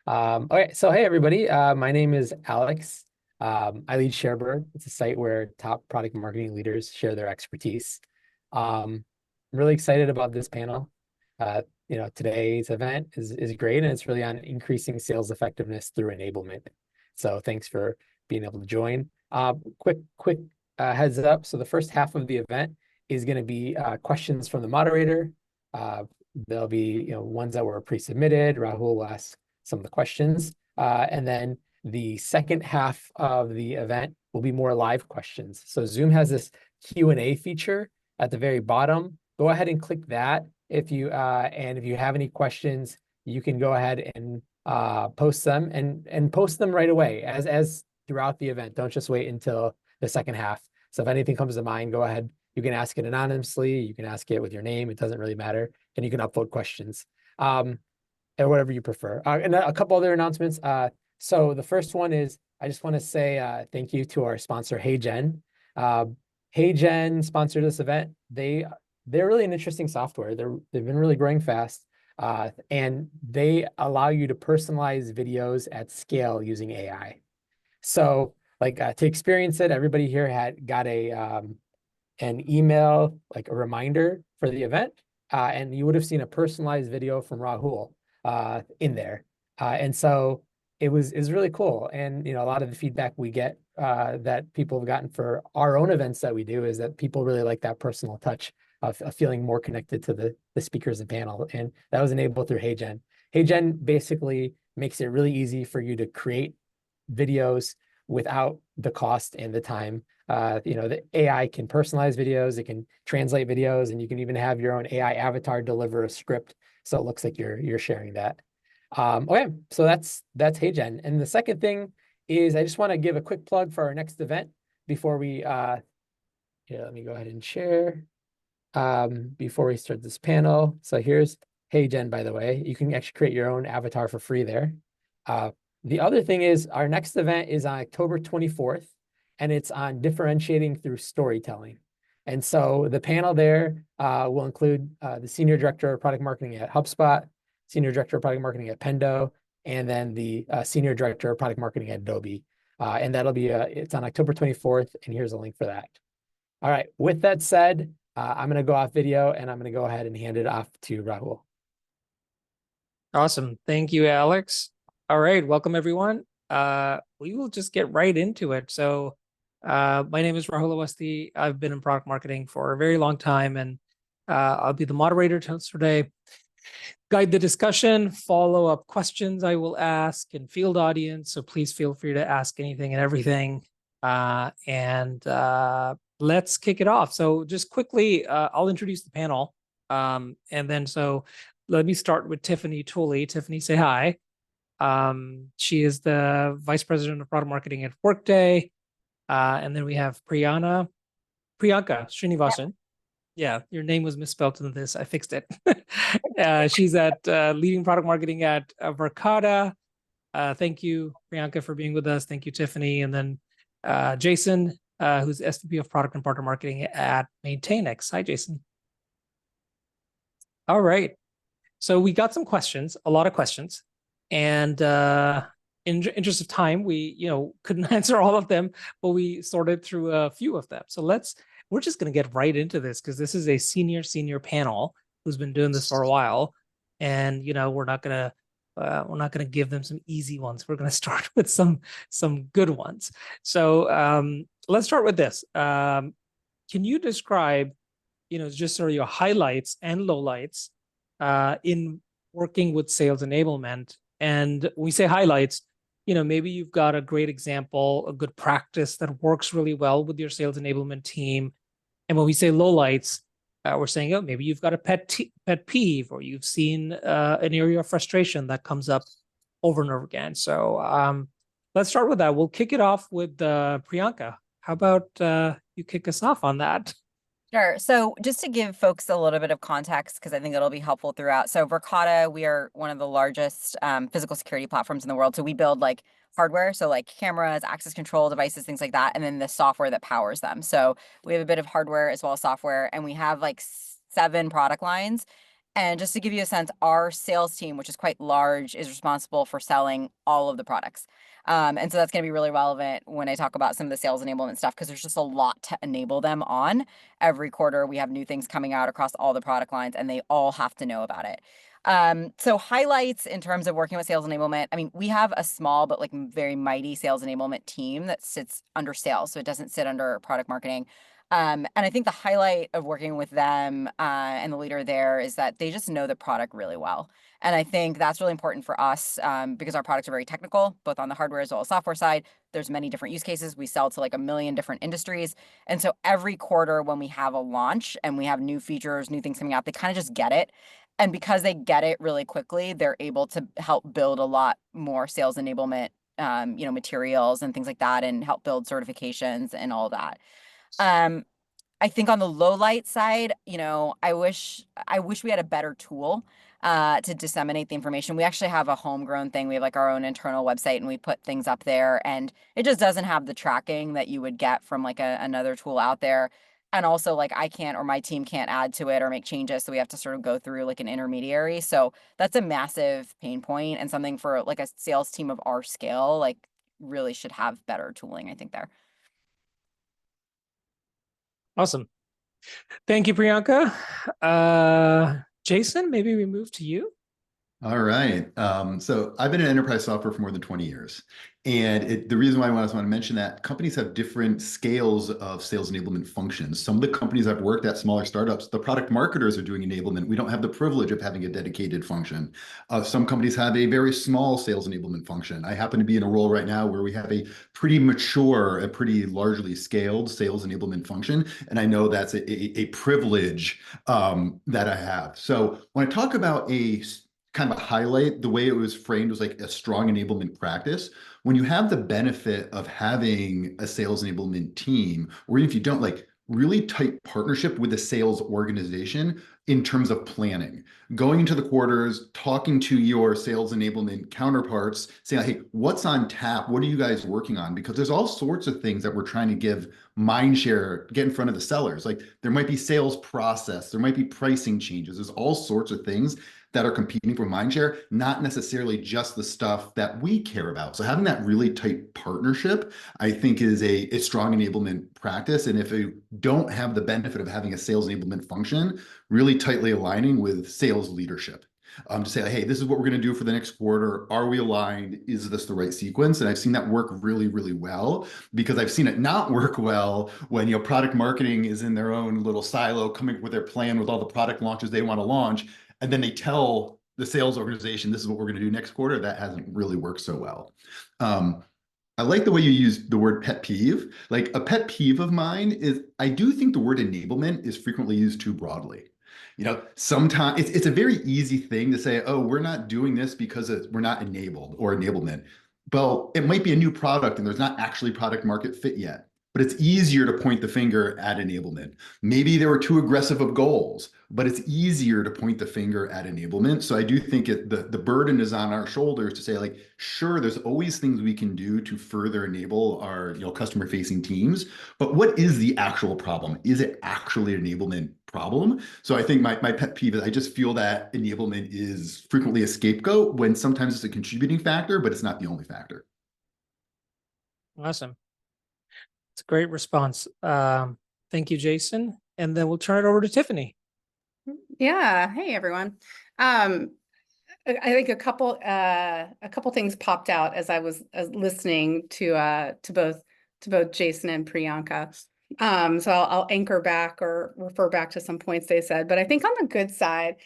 Okay, so hey everybody, my name is Alex. I lead ShareBird. It's a site where top product marketing leaders share their expertise. I'm really excited about this panel. Today's event is great, and it's really on increasing sales effectiveness through enablement. So thanks for being able to join. Quick heads up. So the first half of the event is going to be questions from the moderator. There'll be ones that were pre-submitted. Rahul will ask some of the questions. And then the second half of the event will be more live questions. So Zoom has this Q&A feature at the very bottom. Go ahead and click that. If you have any questions, you can go ahead and post them and post them right away as throughout the event. Don't just wait until the second half. So if anything comes to mind, go ahead. You can ask it anonymously. You can ask it with your name. It doesn't really matter. And you can upload questions. Or whatever you prefer. And a couple other announcements. So the first one is I just want to say thank you to our sponsor, HeyGen. HeyGen sponsored this event. They're really an interesting software. They've been really growing fast, and they allow you to personalize videos at scale using AI. So to experience it, everybody here got an email, like a reminder for the event, and you would have seen a personalized video from Rahul in there. And so it was really cool. And a lot of the feedback we get that people have gotten for our own events that we do is that people really like that personal touch of feeling more connected to the speakers and panel. And that was enabled through HeyGen. HeyGen basically makes it really easy for you to create videos without the cost and the time. The AI can personalize videos, it can translate videos, and you can even have your own AI avatar deliver a script so it looks like you're sharing that. Okay, so that's HeyGen. And the second thing is I just want to give a quick plug for our next event before we let me go ahead and share before we start this panel. So here's HeyGen, by the way. You can actually create your own avatar for free there. The other thing is our next event is on October 24th, and it's on differentiating through storytelling. And so the panel there will include the Senior Director of Product Marketing at HubSpot, Senior Director of Product Marketing at Pendo, and then the Senior Director of Product Marketing at Adobe. And that'll be, it's on October 24th, and here's a link for that. All right, with that said, I'm going to go off video, and I'm going to go ahead and hand it off to Rahul. Awesome. Thank you, Alex. All right, welcome everyone. We will just get right into it. So my name is Rahul Awasthy. I've been in product marketing for a very long time, and I'll be the moderator today. Guide the discussion, follow-up questions I will ask, and field audience. So please feel free to ask anything and everything. Let's kick it off. So just quickly, I'll introduce the panel. And then so let me start with Tiffany Tooley. Tiffany, say hi. She is the Vice President of Product Marketing at Workday. And then we have Priyanka Srinivasan. Yeah, your name was misspelled in this. I fixed it. She's at leading product marketing at Verkada. Thank you, Priyanka, for being with us. Thank you, Tiffany. And then Jason, who's SVP of Product and Partner Marketing at MaintainX. Hi, Jason. All right. So we got some questions, a lot of questions. And in interest of time, we couldn't answer all of them, but we sorted through a few of them. So we're just going to get right into this because this is a senior panel who's been doing this for a while, and we're not going to give them some easy ones. We're going to start with some good ones. So let's start with this. Can you describe just sort of your highlights and lowlights in working with sales enablement? And when we say highlights, maybe you've got a great example, a good practice that works really well with your sales enablement team. And when we say lowlights, we're saying, oh, maybe you've got a pet peeve, or you've seen an area of frustration that comes up over and over again. So let's start with that. We'll kick it off with Priyanka. How about you kick us off on that? Sure. So just to give folks a little bit of context, because I think it'll be helpful throughout. So Verkada, we are one of the largest physical security platforms in the world. So we build hardware, so cameras, access control devices, things like that, and then the software that powers them. So we have a bit of hardware as well as software, and we have 7 product lines. And just to give you a sense, our sales team, which is quite large, is responsible for selling all of the products. And so that's going to be really relevant when I talk about some of the sales enablement stuff, because there's just a lot to enable them on. Every quarter, we have new things coming out across all the product lines, and they all have to know about it. So highlights in terms of working with sales enablement. I mean, we have a small but like very mighty sales enablement team that sits under sales, so it doesn't sit under product marketing. And I think the highlight of working with them and the leader there is that they just know the product really well. And I think that's really important for us because our products are very technical, both on the hardware as well as software side. There's many different use cases. We sell to like 1 million different industries. And so every quarter when we have a launch and we have new features, new things coming out, they kind of just get it. And because they get it really quickly, they're able to help build a lot more sales enablement, materials and things like that, and help build certifications and all that. I think on the low light side, I wish we had a better tool to disseminate the information. We actually have a homegrown thing. We have like our own internal website, and we put things up there, and it just doesn't have the tracking that you would get from like another tool out there. And also, like, I can't, or my team can't add to it or make changes, so we have to sort of go through like an intermediary. So that's a massive pain point, and something for like a sales team of our scale, like, really should have better tooling, I think, there. Awesome. Thank you, Priyanka. Jason, maybe we move to you. All right. So I've been in enterprise software for more than 20 years. And the reason why I want to mention that companies have different scales of sales enablement functions. Some of the companies I've worked at, smaller startups, the product marketers are doing enablement. We don't have the privilege of having a dedicated function. Some companies have a very small sales enablement function. I happen to be in a role right now where we have a pretty mature, a pretty largely scaled sales enablement function. And I know that's a privilege that I have. So when I talk about a kind of a highlight, the way it was framed was like a strong enablement practice. When you have the benefit of having a sales enablement team, or even if you don't, like really tight partnership with the sales organization in terms of planning, going into the quarters, talking to your sales enablement counterparts, saying, hey, what's on tap? What are you guys working on? Because there's all sorts of things that we're trying to give mind share, get in front of the sellers. Like there might be sales process, there might be pricing changes. There's all sorts of things that are competing for mindshare, not necessarily just the stuff that we care about. So having that really tight partnership, I think, is a strong enablement practice. And if you don't have the benefit of having a sales enablement function, really tightly aligning with sales leadership. To say, hey, this is what we're going to do for the next quarter. Are we aligned? Is this the right sequence? And I've seen that work really, really well, because I've seen it not work well when product marketing is in their own little silo, coming up with their plan with all the product launches they want to launch. And then they tell the sales organization, this is what we're going to do next quarter. That hasn't really worked so well. I like the way you use the word pet peeve. Like a pet peeve of mine is I do think the word enablement is frequently used too broadly. Sometimes it's a very easy thing to say, oh, we're not doing this because we're not enabled or enablement. Well, it might be a new product and there's not actually product market fit yet. But it's easier to point the finger at enablement. Maybe they were too aggressive of goals, but it's easier to point the finger at enablement. So I do think the burden is on our shoulders to say, like, sure, there's always things we can do to further enable our customer-facing teams, but what is the actual problem? Is it actually an enablement problem? So I think my pet peeve is I just feel that enablement is frequently a scapegoat when sometimes it's a contributing factor, but it's not the only factor. Awesome. It's a great response. Thank you, Jason. And then we'll turn it over to Tiffany. Yeah. Hey, everyone. I think a couple things popped out as I was listening to both Jason and Priyanka. So I'll anchor back or refer back to some points they said. But I think on the good side,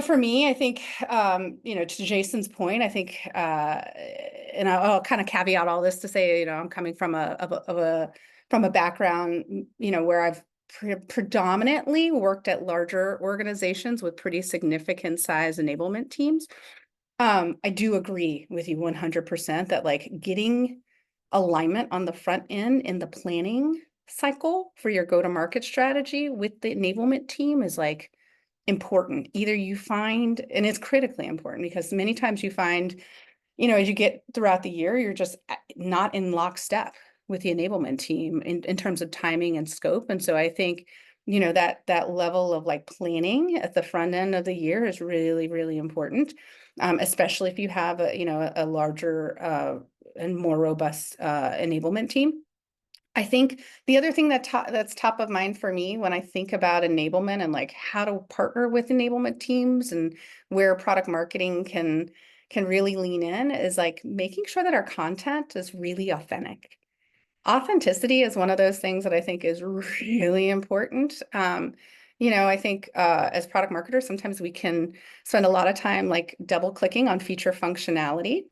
for me, I think, to Jason's point, I think, and I'll kind of caveat all this to say, I'm coming from a background, where I've predominantly worked at larger organizations with pretty significant size enablement teams. I do agree with you 100% that like getting alignment on the front end in the planning cycle for your go-to-market strategy with the enablement team is like important. Either you find, and it's critically important because many times you find, as you get throughout the year, you're just not in lockstep with the enablement team in terms of timing and scope. And so I think that level of like planning at the front end of the year is really, really important, especially if you have a larger and more robust enablement team. I think the other thing that's top of mind for me when I think about enablement and like how to partner with enablement teams and where product marketing can really lean in is like making sure that our content is really authentic. Authenticity is one of those things that I think is really important. I think as product marketers, sometimes we can spend a lot of time like double clicking on feature functionality.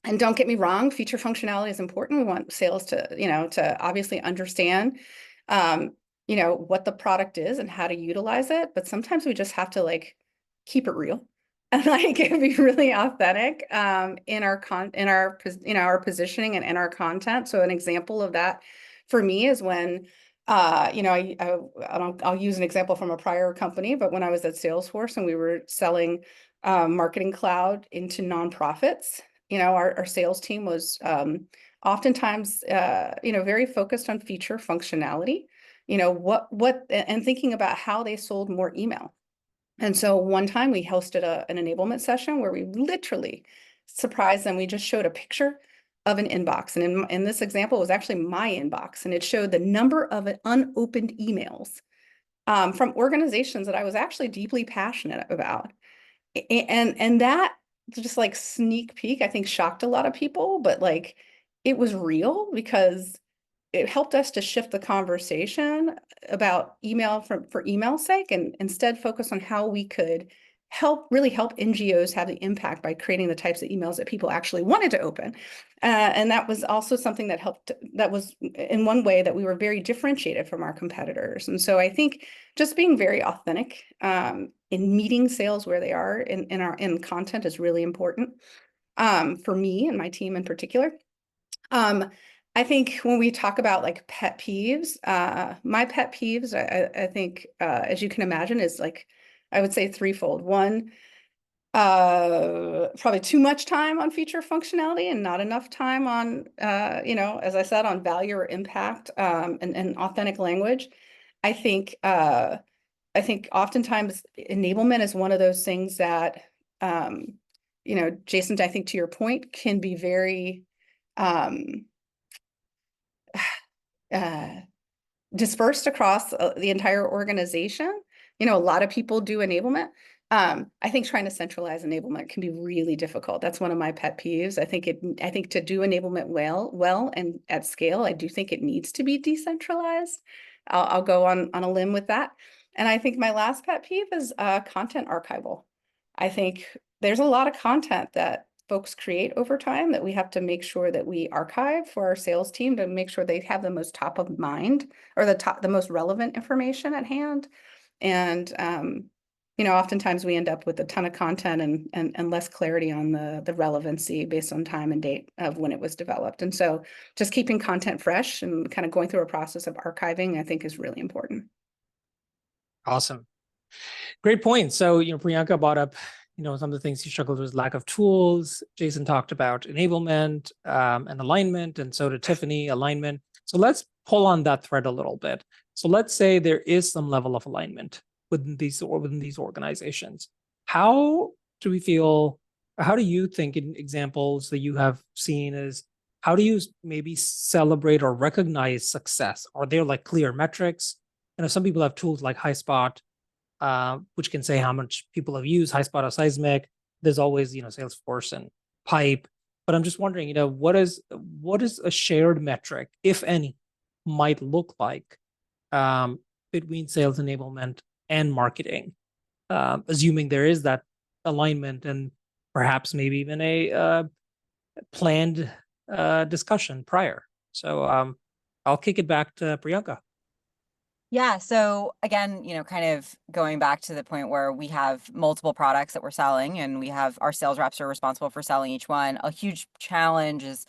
And don't get me wrong, feature functionality is important. We want sales to obviously understand, what the product is and how to utilize it. But sometimes we just have to like keep it real and like be really authentic in our positioning and in our content. So an example of that for me is when I'll use an example from a prior company, but when I was at Salesforce and we were selling Marketing Cloud into nonprofits, our sales team was oftentimes very focused on feature functionality, and thinking about how they sold more email. And so one time we hosted an enablement session where we literally surprised them. We just showed a picture of an inbox. And in this example, it was actually my inbox. And it showed the number of unopened emails from organizations that I was actually deeply passionate about. And that just like sneak peek, I think shocked a lot of people, but like it was real because it helped us to shift the conversation about email for email's sake and instead focus on how we could really help NGOs have the impact by creating the types of emails that people actually wanted to open. And that was also something that helped, that was in one way that we were very differentiated from our competitors. And so I think just being very authentic in meeting sales where they are in content is really important for me and my team in particular. I think when we talk about like pet peeves, my pet peeves, I think, as you can imagine, is like, I would say threefold. One, probably too much time on feature functionality and not enough time on, as I said, on value or impact and authentic language. I think oftentimes enablement is one of those things that, Jason, I think to your point, can be very dispersed across the entire organization. A lot of people do enablement. I think trying to centralize enablement can be really difficult. That's one of my pet peeves. I think to do enablement well and at scale, I do think it needs to be decentralized. I'll go on a limb with that. And I think my last pet peeve is content archival. I think there's a lot of content that folks create over time that we have to make sure that we archive for our sales team to make sure they have the most top of mind or the most relevant information at hand. And, oftentimes we end up with a ton of content and less clarity on the relevancy based on time and date of when it was developed. And so just keeping content fresh and kind of going through a process of archiving, I think is really important. Awesome. Great point. So, Priyanka brought up, some of the things he struggled with, lack of tools. Jason talked about enablement and alignment, and so did Tiffany, alignment. So let's pull on that thread a little bit. So let's say there is some level of alignment within these organizations. How do you think in examples that you have seen is, how do you maybe celebrate or recognize success? Are there like clear metrics? Some people have tools like HighSpot, which can say how much people have used HighSpot or Seismic. There's always, Salesforce and Pipe. But I'm just wondering, what is a shared metric, if any, might look like between sales enablement and marketing, assuming there is that alignment and perhaps maybe even a planned discussion prior. So I'll kick it back to Priyanka. Yeah. So again, kind of going back to the point where we have multiple products that we're selling and we have our sales reps are responsible for selling each one. A huge challenge is,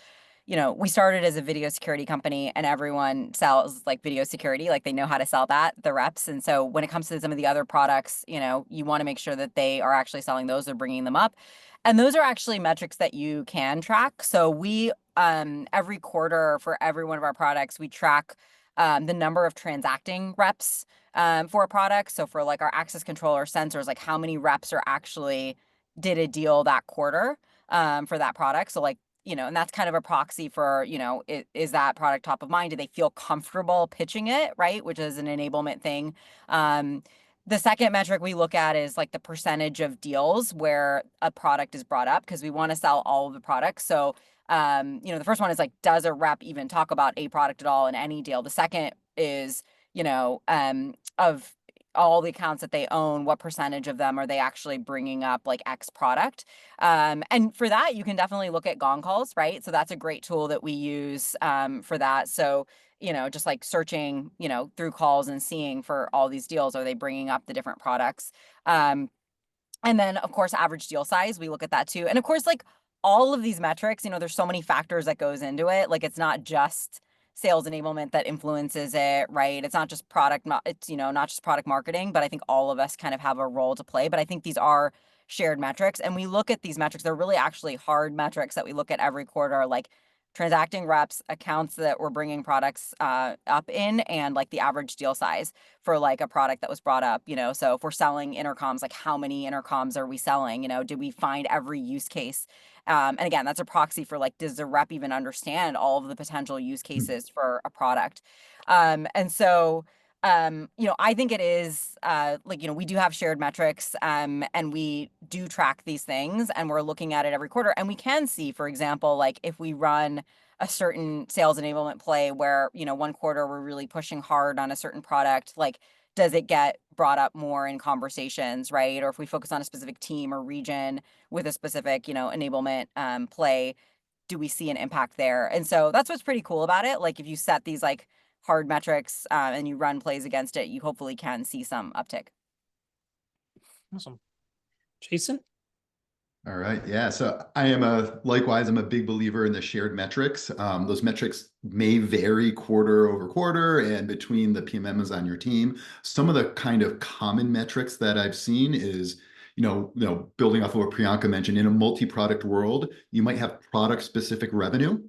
we started as a video security company and everyone sells like video security, like they know how to sell that, the reps. And so when it comes to some of the other products, you want to make sure that they are actually selling those, they're bringing them up. And those are actually metrics that you can track. So we, every quarter for every one of our products, we track the number of transacting reps for a product. So for like our access control or sensors, like how many reps are actually did a deal that quarter for that product. So like, and that's kind of a proxy for, is that product top of mind? Do they feel comfortable pitching it, right? Which is an enablement thing. The second metric we look at is like the percentage of deals where a product is brought up, because we want to sell all of the products. So, the first one is like, does a rep even talk about a product at all in any deal? The second is, of all the accounts that they own, what percentage of them are they actually bringing up like X product? And for that, you can definitely look at gong calls, right? So that's a great tool that we use for that. So, just like searching, through calls and seeing for all these deals, are they bringing up the different products? And then of course, average deal size, we look at that too. And of course, like all of these metrics, there's so many factors that goes into it. Like it's not just sales enablement that influences it, right? It's not just product, it's, not just product marketing, but I think all of us kind of have a role to play. But I think these are shared metrics, and we look at these metrics. They're really actually hard metrics that we look at every quarter, like transacting reps, accounts that we're bringing products up in, and like the average deal size for like a product that was brought up, so if we're selling intercoms, like how many intercoms are we selling? Did we find every use case? And again, that's a proxy for like, does the rep even understand all of the potential use cases for a product? And so, I think it is like, we do have shared metrics and we do track these things, and we're looking at it every quarter. And we can see, for example, like if we run a certain sales enablement play where, one quarter we're really pushing hard on a certain product, like, does it get brought up more in conversations, right? Or if we focus on a specific team or region with a specific, enablement play, do we see an impact there? And so that's what's pretty cool about it. Like if you set these like hard metrics and you run plays against it, you hopefully can see some uptick. Awesome. Jason? All right. Yeah. So I'm a big believer in the shared metrics. Those metrics may vary quarter over quarter and between the PMMs on your team. Some of the kind of common metrics that I've seen is, building off of what Priyanka mentioned, in a multi-product world, you might have product specific revenue.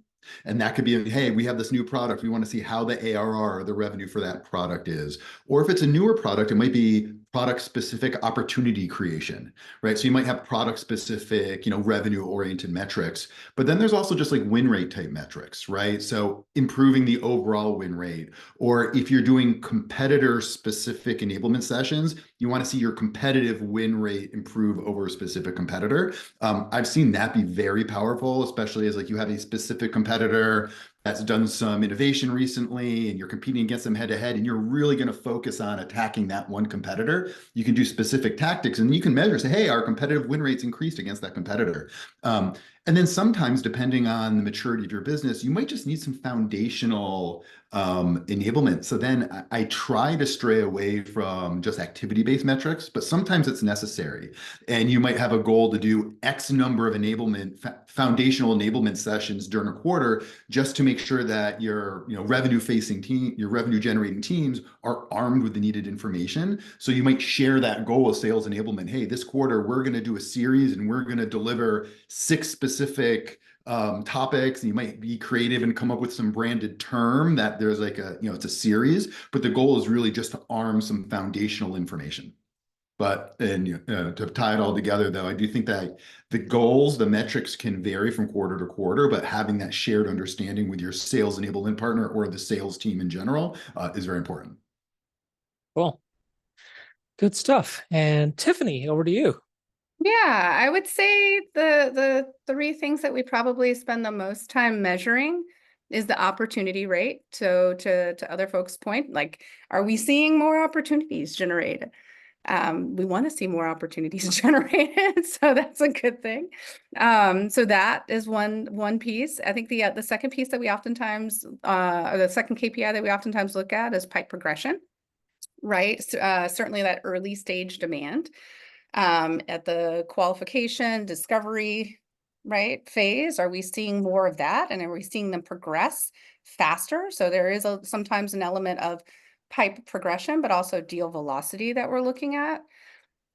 And that could be, hey, we have this new product. We want to see how the ARR, the revenue for that product is. Or if it's a newer product, it might be product specific opportunity creation, right? So you might have product specific, revenue oriented metrics, but then there's also just like win rate type metrics, right? So improving the overall win rate, or if you're doing competitor specific enablement sessions, you want to see your competitive win rate improve over a specific competitor. I've seen that be very powerful, especially as like you have a specific competitor that's done some innovation recently and you're competing against them head to head, and you're really going to focus on attacking that one competitor. You can do specific tactics and you can measure, say, hey, our competitive win rates increased against that competitor. And then sometimes, depending on the maturity of your business, you might just need some foundational enablement. So then I try to stray away from just activity-based metrics, but sometimes it's necessary. And you might have a goal to do X number of foundational enablement sessions during a quarter, just to make sure that your revenue-facing team, your revenue-generating teams are armed with the needed information. So you might share that goal of sales enablement. Hey, this quarter we're going to do a series and we're going to deliver 6 specific topics. And you might be creative and come up with some branded term that there's like it's a series, but the goal is really just to arm some foundational information. But to tie it all together, though, I do think that the goals, the metrics can vary from quarter to quarter, but having that shared understanding with your sales enablement partner or the sales team in general is very important. Cool. Good stuff. And Tiffany, over to you. Yeah, I would say the 3 things that we probably spend the most time measuring is the opportunity rate. So to other folks' point, like, are we seeing more opportunities generated? We want to see more opportunities generated, so that's a good thing. So that is one piece. I think the second piece that we oftentimes, or the second KPI that we oftentimes look at is pipe progression, right? Certainly that early stage demand at the qualification, discovery, right, phase. Are we seeing more of that, and are we seeing them progress faster? So there is sometimes an element of pipe progression, but also deal velocity that we're looking at.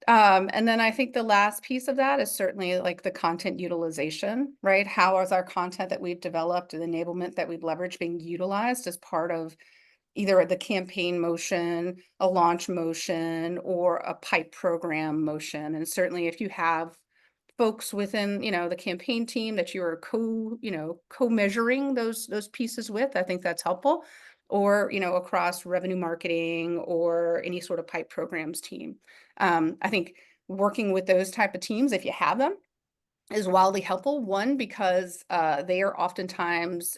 And then I think the last piece of that is certainly like the content utilization, right? How is our content that we've developed and enablement that we've leveraged being utilized as part of either the campaign motion, a launch motion, or a pipe program motion. And certainly if you have folks within, the campaign team that you are co-measuring those pieces with, I think that's helpful. Or, across revenue marketing or any sort of pipe programs team. I think working with those type of teams, if you have them, is wildly helpful. One, because they are oftentimes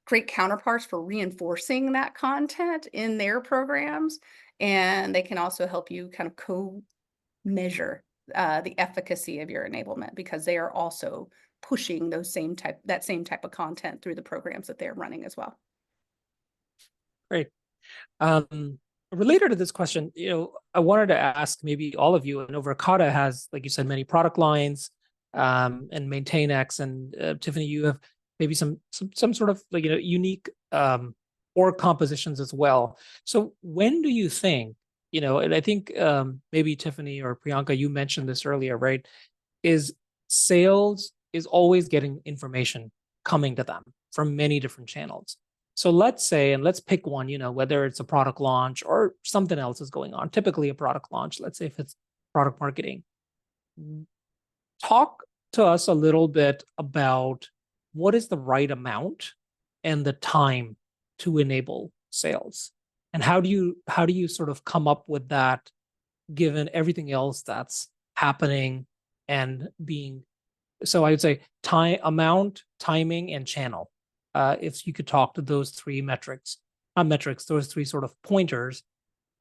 great counterparts for reinforcing that content in their programs. And they can also help you kind of co-measure the efficacy of your enablement, because they are also pushing that same type of content through the programs that they're running as well. Great. Related to this question, I wanted to ask maybe all of you. I know Verkada has, like you said, many product lines, and MaintainX, and Tiffany, you have maybe some sort of unique org compositions as well. So when do you think, and I think maybe Tiffany or Priyanka, you mentioned this earlier, right? Is sales is always getting information coming to them from many different channels. So let's say, and let's pick one, whether it's a product launch or something else is going on, typically a product launch, let's say if it's product marketing. Talk to us a little bit about what is the right amount and the time to enable sales, and how do you sort of come up with that given everything else that's happening and being. So I would say time, amount, timing, and channel. If you could talk to those three those three sort of pointers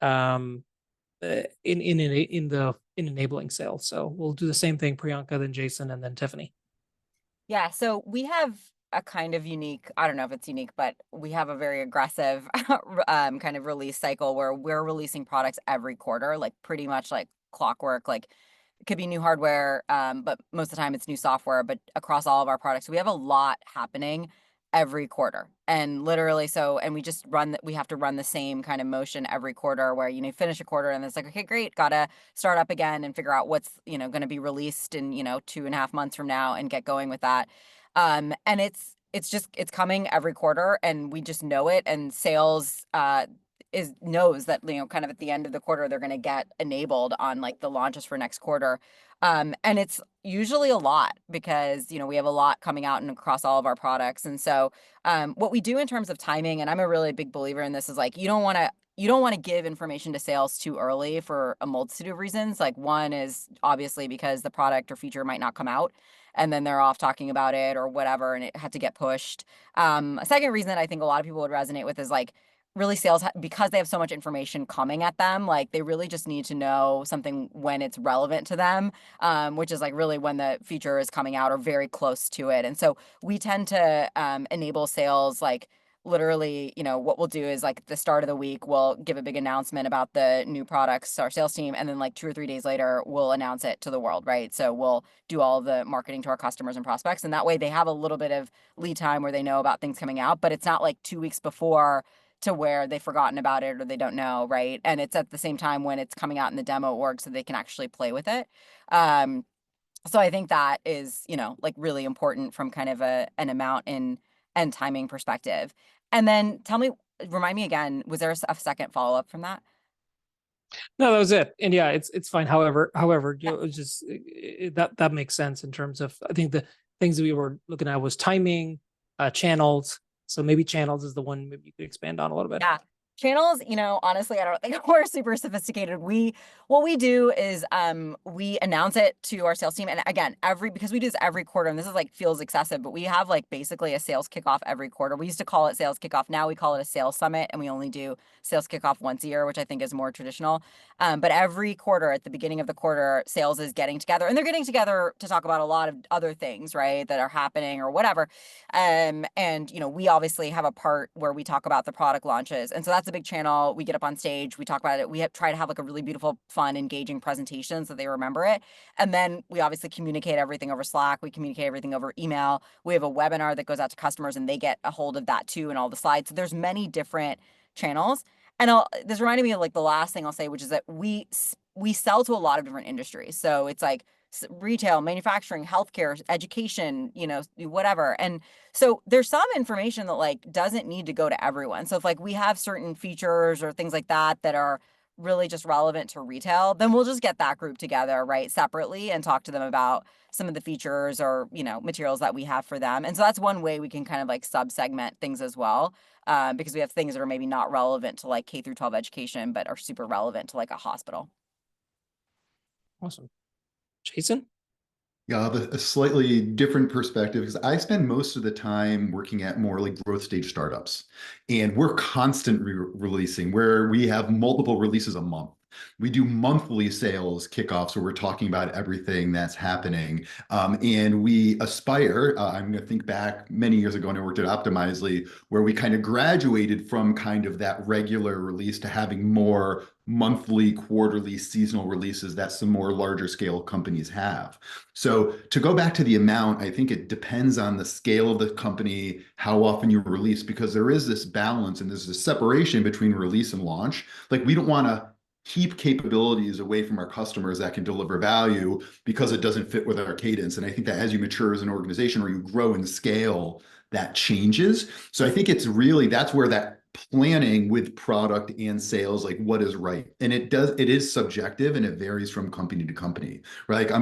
in enabling sales. So we'll do the same thing, Priyanka, then Jason, and then Tiffany. Yeah, so we have a kind of unique, I don't know if it's unique, but we have a very aggressive kind of release cycle where we're releasing products every quarter, like pretty much like clockwork. Like it could be new hardware, but most of the time it's new software, but across all of our products. So we have a lot happening every quarter, and literally and we have to run the same kind of motion every quarter where you finish a quarter and it's like, okay, great, gotta start up again and figure out what's going to be released in 2.5 months from now and get going with that. And it's coming every quarter, and we just know it, and sales knows that kind of at the end of the quarter they're going to get enabled on like the launches for next quarter. And it's usually a lot because, we have a lot coming out and across all of our products. And so what we do in terms of timing, and I'm a really big believer in this, is like, you don't want to give information to sales too early for a multitude of reasons. Like one is obviously because the product or feature might not come out, and then they're off talking about it or whatever, and it had to get pushed. A second reason that I think a lot of people would resonate with is like, really sales, because they have so much information coming at them, like they really just need to know something when it's relevant to them, which is like really when the feature is coming out or very close to it. And so we tend to enable sales like literally, what we'll do is like at the start of the week, we'll give a big announcement about the new products to our sales team. And then like 2 or 3 days later, we'll announce it to the world, right? So we'll do all the marketing to our customers and prospects. And that way they have a little bit of lead time where they know about things coming out, but it's not like 2 weeks before to where they've forgotten about it or they don't know, right? And it's at the same time when it's coming out in the demo org so they can actually play with it. So I think that is, like really important from kind of an amount and timing perspective. And then remind me again, was there a second follow-up from that? No, that was it. And yeah, it's fine. However, yeah. It was just that makes sense in terms of, I think the things that we were looking at was timing, channels. So maybe channels is the one maybe you could expand on a little bit. Yeah. Channels, honestly, I don't think we're super sophisticated. What we do is we announce it to our sales team. And again, because we do this every quarter, and this is like feels excessive, but we have like basically a sales kickoff every quarter. We used to call it sales kickoff. Now we call it a sales summit, and we only do sales kickoff once a year, which I think is more traditional. But every quarter, at the beginning of the quarter, sales is getting together, and they're getting together to talk about a lot of other things, right, that are happening or whatever. And we obviously have a part where we talk about the product launches. And so that's a big channel. We get up on stage, we talk about it. We try to have like a really beautiful, fun, engaging presentation so they remember it. And then we obviously communicate everything over Slack. We communicate everything over email. We have a webinar that goes out to customers and they get a hold of that too and all the slides. So there's many different channels. And this reminded me of like the last thing I'll say, which is that we sell to a lot of different industries. So it's like retail, manufacturing, healthcare, education, whatever. And so there's some information that like doesn't need to go to everyone. So if like we have certain features or things like that that are really just relevant to retail, then we'll just get that group together, right, separately and talk to them about some of the features or, materials that we have for them. And so that's one way we can kind of like sub-segment things as well, because we have things that are maybe not relevant to like K through 12 education, but are super relevant to like a hospital. Awesome. Jason? Yeah, I have a slightly different perspective because I spend most of the time working at more like growth stage startups, and we're constantly releasing where we have multiple releases a month. We do monthly sales kickoffs where we're talking about everything that's happening. And we aspire, I'm going to think back many years ago when I worked at Optimizely, where we kind of graduated from kind of that regular release to having more monthly, quarterly, seasonal releases that some more larger scale companies have. So to go back to the amount, I think it depends on the scale of the company, how often you release, because there is this balance and there's this separation between release and launch. Like we don't want to keep capabilities away from our customers that can deliver value because it doesn't fit with our cadence. And I think that as you mature as an organization or you grow in scale, that changes. So I think it's really, that's where that planning with product and sales, like what is right. And it is subjective and it varies from company to company, right? Like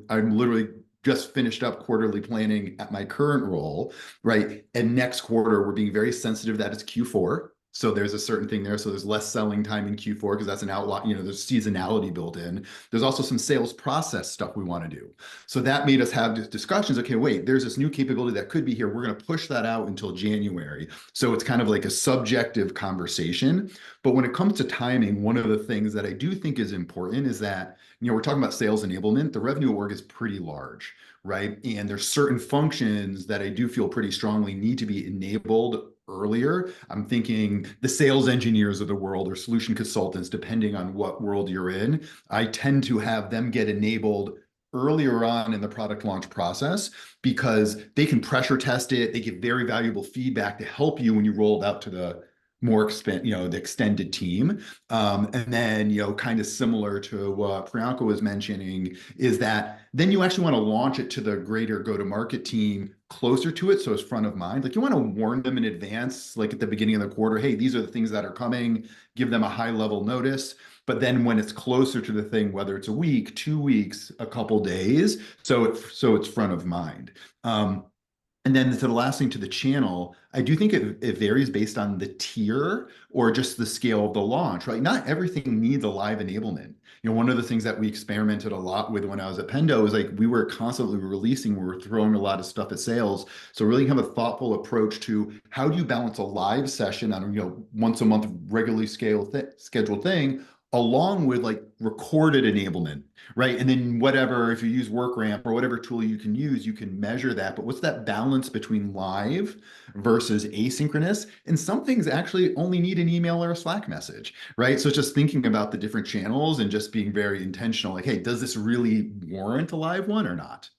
I'm literally just finished up quarterly planning at my current role, right? And next quarter, we're being very sensitive that it's Q4. So there's a certain thing there. So there's less selling time in Q4 because that's an outlier, there's seasonality built in. There's also some sales process stuff we want to do. So that made us have discussions. Okay, wait, there's this new capability that could be here. We're going to push that out until January. So it's kind of like a subjective conversation. But when it comes to timing, one of the things that I do think is important is that, we're talking about sales enablement. The revenue org is pretty large, right? And there's certain functions that I do feel pretty strongly need to be enabled earlier. I'm thinking the sales engineers of the world or solution consultants, depending on what world you're in. I tend to have them get enabled earlier on in the product launch process because they can pressure test it. They give very valuable feedback to help you when you roll it out to the the extended team. And then, kind of similar to what Priyanka was mentioning is that then you actually want to launch it to the greater go-to-market team closer to it. So it's front of mind. Like you want to warn them in advance, like at the beginning of the quarter, hey, these are the things that are coming, give them a high level notice. But then when it's closer to the thing, whether it's a week, 2 weeks, a couple days, so it's front of mind. And then to the last thing, to the channel, I do think it varies based on the tier or just the scale of the launch, right? Not everything needs a live enablement. One of the things that we experimented a lot with when I was at Pendo is like we were constantly releasing, we were throwing a lot of stuff at sales. So really have a thoughtful approach to how do you balance a live session on once a month regularly scheduled thing along with like recorded enablement, right? And then whatever, if you use WorkRamp or whatever tool you can use, you can measure that. But what's that balance between live versus asynchronous? And some things actually only need an email or a Slack message, right? So it's just thinking about the different channels and just being very intentional. Like, hey, does this really warrant a live one or not?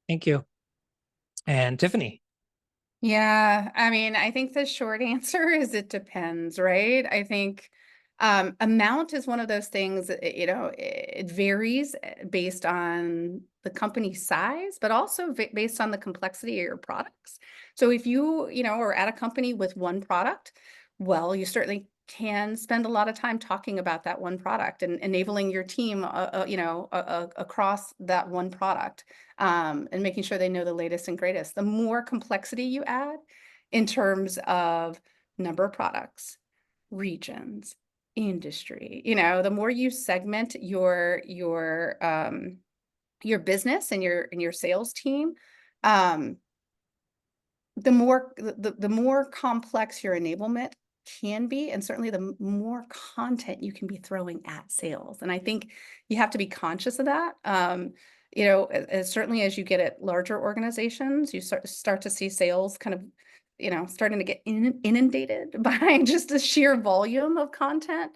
Thank you. And Tiffany? Yeah, I mean, I think the short answer is it depends, right? I think amount is one of those things, it varies based on the company size, but also based on the complexity of your products. So if you, are at a company with one product, well, you certainly can spend a lot of time talking about that one product and enabling your team, across that one product, and making sure they know the latest and greatest. The more complexity you add in terms of number of products, regions, industry, the more you segment your business and your sales team, the more complex your enablement can be, and certainly the more content you can be throwing at sales. And I think you have to be conscious of that. Certainly as you get at larger organizations, you start to see sales kind of, starting to get inundated by just the sheer volume of content.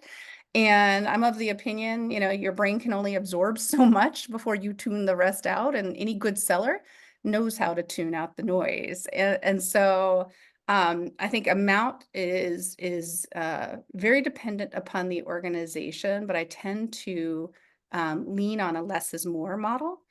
And I'm of the opinion, your brain can only absorb so much before you tune the rest out. And any good seller knows how to tune out the noise. And so I think amount is very dependent upon the organization, but I tend to lean on a less is more model.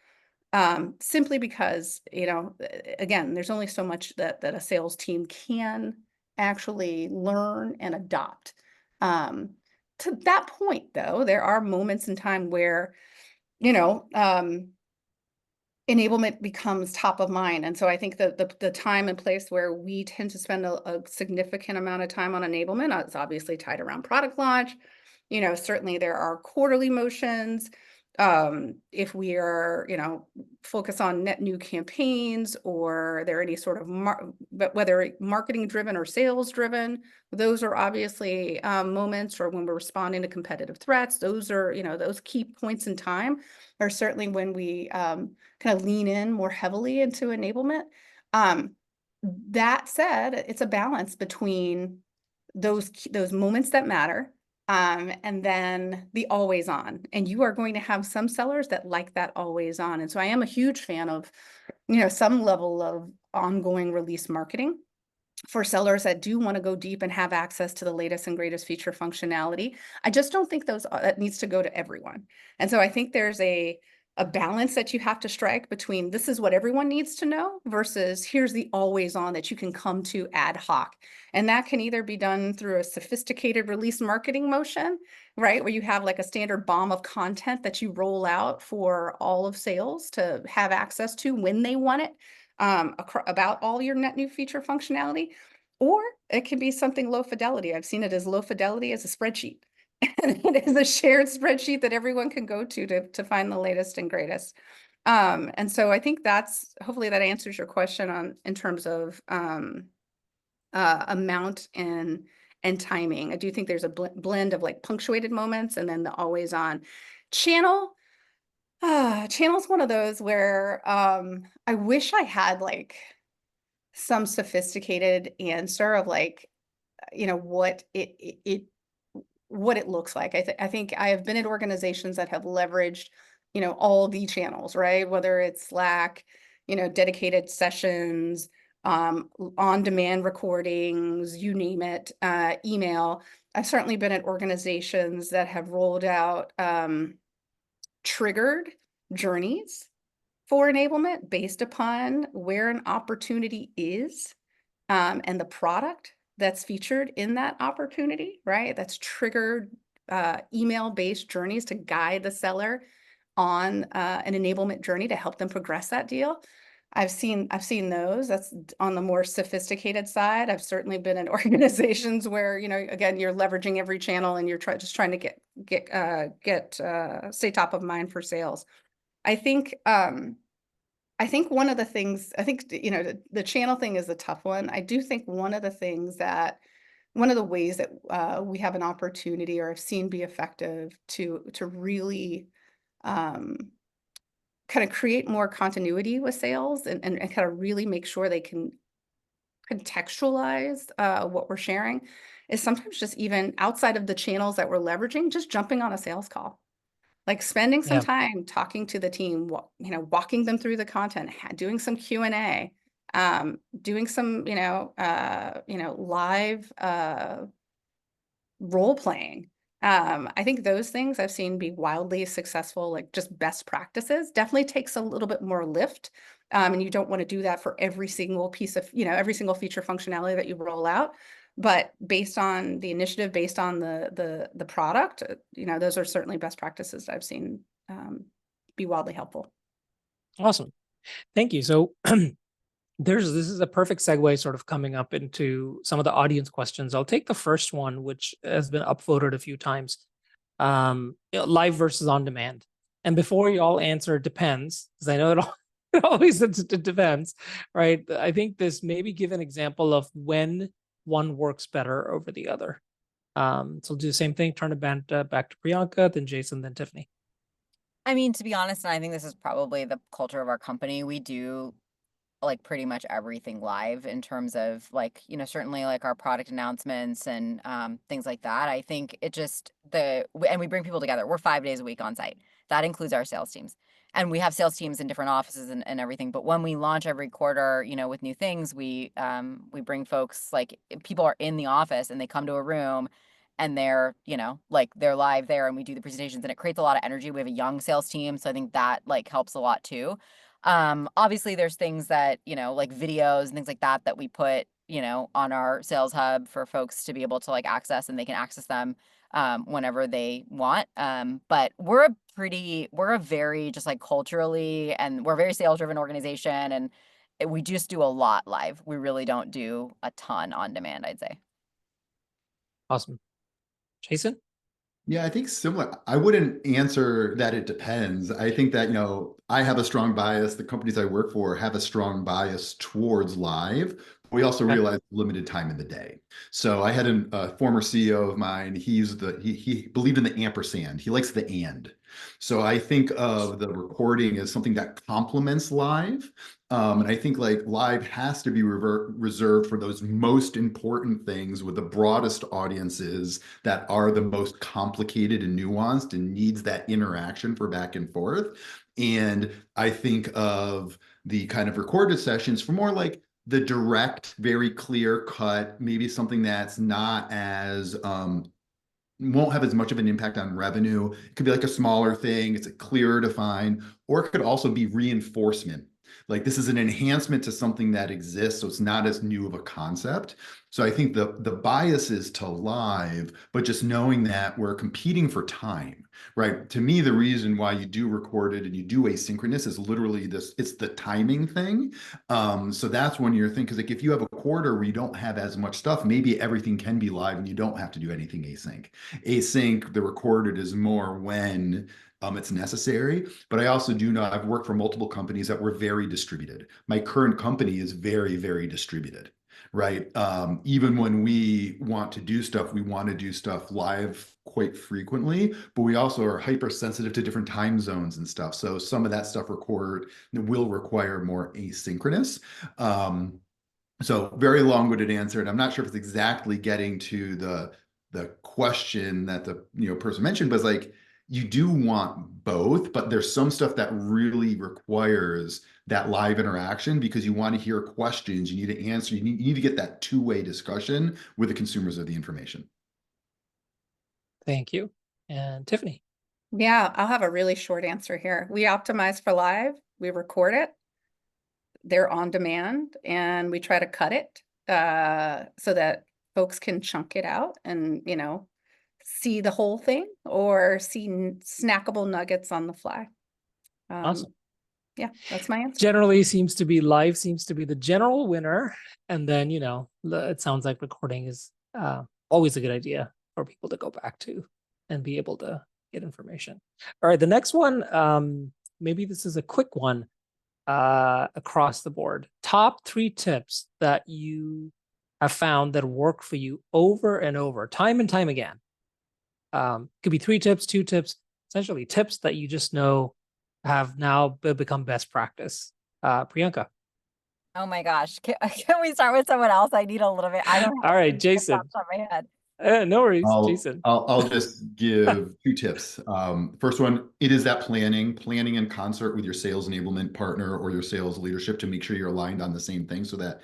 Simply because, again, there's only so much that a sales team can actually learn and adopt. To that point, though, there are moments in time where, enablement becomes top of mind. And so I think that the time and place where we tend to spend a significant amount of time on enablement is obviously tied around product launch. Certainly there are quarterly motions. If we are, focus on net new campaigns, or there are any sort of but whether marketing driven or sales driven, those are obviously moments, or when we're responding to competitive threats, those are, those key points in time are certainly when we kind of lean in more heavily into enablement. That said, it's a balance between those moments that matter, and then the always on. And you are going to have some sellers that like that always on. And so I am a huge fan of, some level of ongoing release marketing for sellers that do want to go deep and have access to the latest and greatest feature functionality. I just don't think that needs to go to everyone. And so I think there's a balance that you have to strike between this is what everyone needs to know versus here's the always on that you can come to ad hoc. And that can either be done through a sophisticated release marketing motion, right? Where you have like a standard bomb of content that you roll out for all of sales to have access to when they want it, about all your net new feature functionality. Or it can be something low fidelity. I've seen it as low fidelity as a spreadsheet. And it is a shared spreadsheet that everyone can go to find the latest and greatest. And so I think hopefully that answers your question in terms of amount and timing. I do think there's a blend of like punctuated moments and then the always on. Channel's one of those where I wish I had like some sophisticated answer of like, what it looks like. I think I have been at organizations that have leveraged, all the channels, right? Whether it's Slack, dedicated sessions, on-demand recordings, you name it, email. I've certainly been at organizations that have rolled out triggered journeys for enablement based upon where an opportunity is, and the product that's featured in that opportunity, right? That's triggered email-based journeys to guide the seller on an enablement journey to help them progress that deal. I've seen those. That's on the more sophisticated side. I've certainly been in organizations where, again, you're leveraging every channel and you're just trying to stay top of mind for sales. I think one of the things, the channel thing is a tough one. I do think one of the ways that we have an opportunity or have seen be effective to really kind of create more continuity with sales and kind of really make sure they can contextualize what we're sharing is sometimes just even outside of the channels that we're leveraging, just jumping on a sales call. Like spending some time talking to the team, walking them through the content, doing some Q&A, doing some, live role playing. I think those things I've seen be wildly successful, like just best practices. Definitely takes a little bit more lift. And you don't want to do that for every single piece of, every single feature functionality that you roll out. But based on the initiative, based on the product, those are certainly best practices that I've seen be wildly helpful. Awesome. Thank you. So this is a perfect segue sort of coming up into some of the audience questions. I'll take the first one, which has been upvoted a few times. Live versus on demand. And before you all answer, it depends, because I know it always it depends, right? I think this maybe give an example of when one works better over the other. So I'll do the same thing, turn it back to Priyanka, then Jason, then Tiffany. I mean, to be honest, and I think this is probably the culture of our company, we do like pretty much everything live in terms of like, certainly like our product announcements and things like that. I think it just and we bring people together. We're 5 days a week on site. That includes our sales teams. And we have sales teams in different offices and everything. But when we launch every quarter, with new things, we bring folks, like people are in the office and they come to a room and they're, you know, like they're live there and we do the presentations and it creates a lot of energy. We have a young sales team, so I think that like helps a lot too. Obviously there's things that, you know, like videos and things like that that we put, you know, on our sales hub for folks to be able to like access, and they can access them whenever they want. But we're a very just like culturally, and we're a very sales driven organization, and we just do a lot live. We really don't do a ton on demand, I'd say. Awesome. Jason? Yeah, I think similar. I wouldn't answer that it depends. I think that, you know, I have a strong bias. The companies I work for have a strong bias towards live. We also Okay. realize limited time in the day. So I had a former CEO of mine. He believed in the ampersand. He likes the and. So I think of the recording as something that complements live. And I think like live has to be reserved for those most important things with the broadest audiences that are the most complicated and nuanced and needs that interaction for back and forth. And I think of the kind of recorded sessions for more like the direct, very clear cut, maybe something that's not as won't have as much of an impact on revenue. It could be like a smaller thing, it's a clearer to find, or it could also be reinforcement. Like this is an enhancement to something that exists, so it's not as new of a concept. So I think the bias is to live, but just knowing that we're competing for time, right? To me, the reason why you do record it and you do asynchronous is literally this, it's the timing thing. So that's when you're thinking, because like if you have a quarter where you don't have as much stuff, maybe everything can be live and you don't have to do anything async. Async, the recorded is more when it's necessary. But I also do know I've worked for multiple companies that were very distributed. My current company is very, very distributed, right? Even when we want to do stuff, we want to do stuff live quite frequently, but we also are hypersensitive to different time zones and stuff. So some of that stuff will require more asynchronous. So very long-winded answer, and I'm not sure if it's exactly getting to the question that the person mentioned, but it's like you do want both, but there's some stuff that really requires that live interaction because you want to hear questions, you need to answer, you need to get that two-way discussion with the consumers of the information. Thank you. And Tiffany? Yeah, I'll have a really short answer here. We optimize for live, we record it, they're on demand, and we try to cut it so that folks can chunk it out and, you know, see the whole thing or see snackable nuggets on the fly. Awesome. Yeah, that's my answer. Generally seems to be live seems to be the general winner. And then, you know, it sounds like recording is always a good idea for people to go back to and be able to get information. All right, the next one, maybe this is a quick one across the board. Top 3 tips that you have found that work for you over and over, time and time again. Could be 3 tips, 2 tips, essentially tips that you just know have now become best practice. Priyanka. Oh my gosh. Can we start with someone else? I need a little bit. I don't have All right, anything Jason. off the top of my head. No worries, Jason. I'll just give 2 tips. First one, it is that planning in concert with your sales enablement partner or your sales leadership to make sure you're aligned on the same thing, so that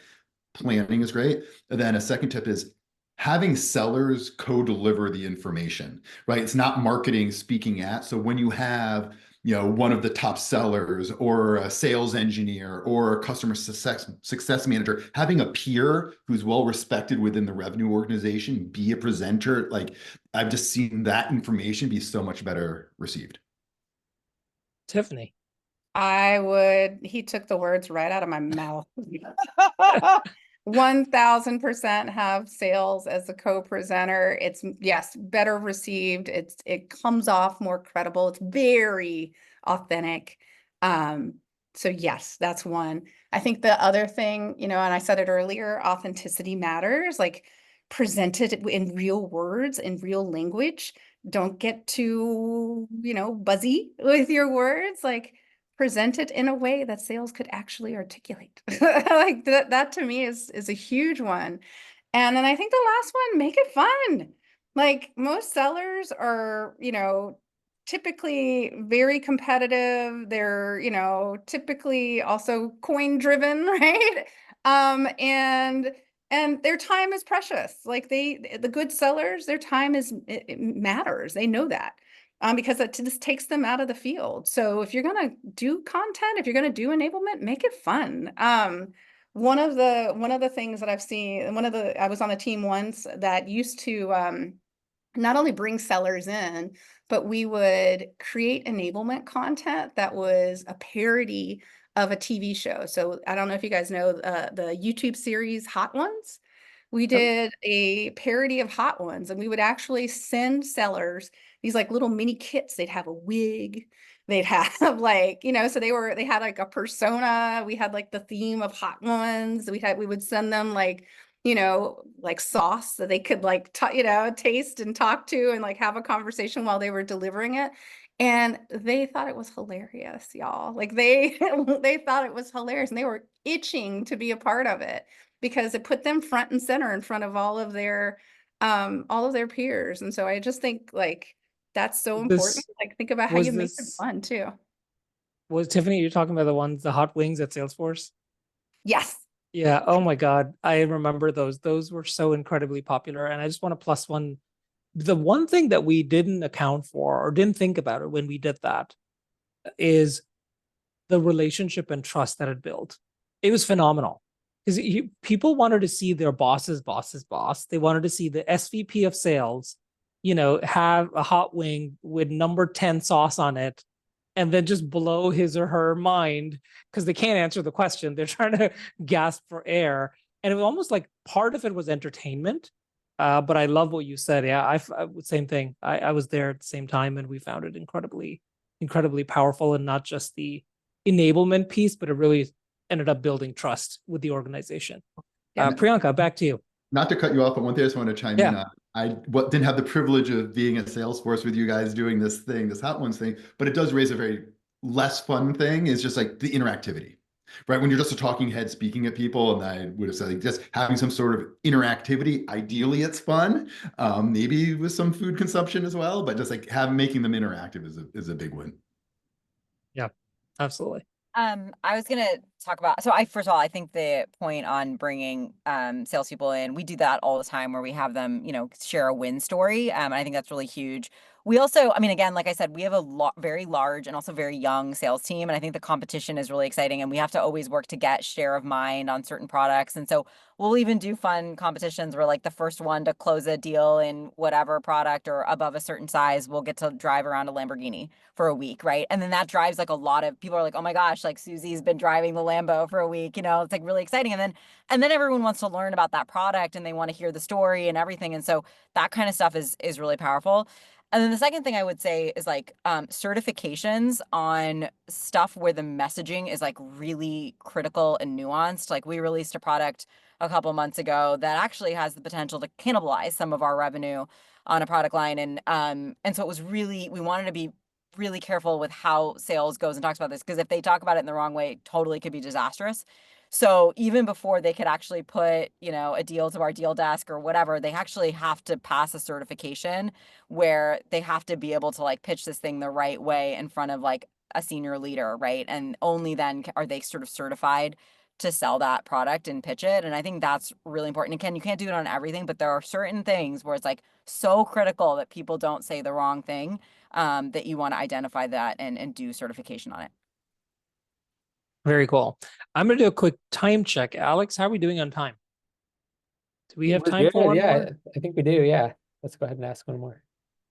planning is great. And then a second tip is having sellers co-deliver the information, right? It's not marketing speaking at. So when you have one of the top sellers or a sales engineer or a customer success manager, having a peer who's well respected within the revenue organization, be a presenter, like I've just seen that information be so much better received. Tiffany. He took the words right out of my mouth. 1000% have sales as a co-presenter. It's, yes, better received. It comes off more credible. It's very authentic. So yes, that's one. I think the other thing, and I said it earlier, authenticity matters. Like, present it in real words, in real language. Don't get too, buzzy with your words. Like, present it in a way that sales could actually articulate. Like that to me is a huge one. And then I think the last one, make it fun. Like, most sellers are, typically very competitive. They're, typically also coin driven, right? And And their time is precious. Like the good sellers, their time it matters. They know that. Because it just takes them out of the field. So if you're gonna do content, if you're gonna do enablement, make it fun. One of the things that I've seen, I was on a team once that used to not only bring sellers in, but we would create enablement content that was a parody of a TV show. So I don't know if you guys know the YouTube series Hot Ones. We did a parody of Hot Ones, and we would actually send sellers these like little mini kits. They'd have a wig, they'd have like, so they had like a persona. We had like the theme of Hot Ones. We would send them like, like sauce that they could like, taste and talk to and like have a conversation while they were delivering it. And they thought it was hilarious, y'all. Like they thought it was hilarious, and they were itching to be a part of it because it put them front and center in front of all of their peers. And so I just think like that's so important. Like think about how you make it fun too. Was Tiffany, you're talking about the hot wings at Salesforce? Yes. Yeah. Oh my God. I remember those. Those were so incredibly popular. And I just want to plus one. The one thing that we didn't account for or didn't think about it when we did that is the relationship and trust that it built. It was phenomenal because people wanted to see their boss's boss's boss. They wanted to see the SVP of sales, have a hot wing with number 10 sauce on it, and then just blow his or her mind because they can't answer the question. They're trying to gasp for air. And it was almost like part of it was entertainment. But I love what you said. Yeah, I same thing. I was there at the same time, and we found it incredibly, incredibly powerful, and not just the enablement piece, but it really ended up building trust with the organization. Priyanka, back to you. Not to cut you off, but one thing I just want to chime in on. I didn't have the privilege of being at Salesforce with you guys doing this Hot Ones thing, but it does raise a very less fun thing, is just like the interactivity, right? When you're just a talking head speaking at people, and I would have said like just having some sort of interactivity, ideally it's fun, maybe with some food consumption as well, but just like making them interactive is a big win. Yeah, absolutely. I was gonna talk about, first of all, I think the point on bringing salespeople in, we do that all the time where we have them, share a win story. And I think that's really huge. We also, again, like I said, we have a very large and also very young sales team. And I think the competition is really exciting, and we have to always work to get share of mind on certain products. And so we'll even do fun competitions where like the first one to close a deal in whatever product or above a certain size will get to drive around a Lamborghini for a week, right? And then that drives like a lot of people are like, oh my gosh, like Susie's been driving the Lambo for a week, it's like really exciting. And then everyone wants to learn about that product, and they want to hear the story and everything. And so that kind of stuff is really powerful. And then the second thing I would say is like certifications on stuff where the messaging is like really critical and nuanced. Like we released a product a couple months ago that actually has the potential to cannibalize some of our revenue on a product line. And so it was we wanted to be really careful with how sales goes and talks about this, because if they talk about it in the wrong way, it totally could be disastrous. So even before they could actually put, a deal to our deal desk or whatever, they actually have to pass a certification where they have to be able to like pitch this thing the right way in front of like a senior leader, right? And only then are they sort of certified to sell that product and pitch it. And I think that's really important. Again, you can't do it on everything, but there are certain things where it's like so critical that people don't say the wrong thing, that you want to identify that and do certification on it. Very cool. I'm going to do a quick time check. Alex, how are we doing on time? Do we have time for one more? I think we do. Yeah. Let's go ahead and ask one more.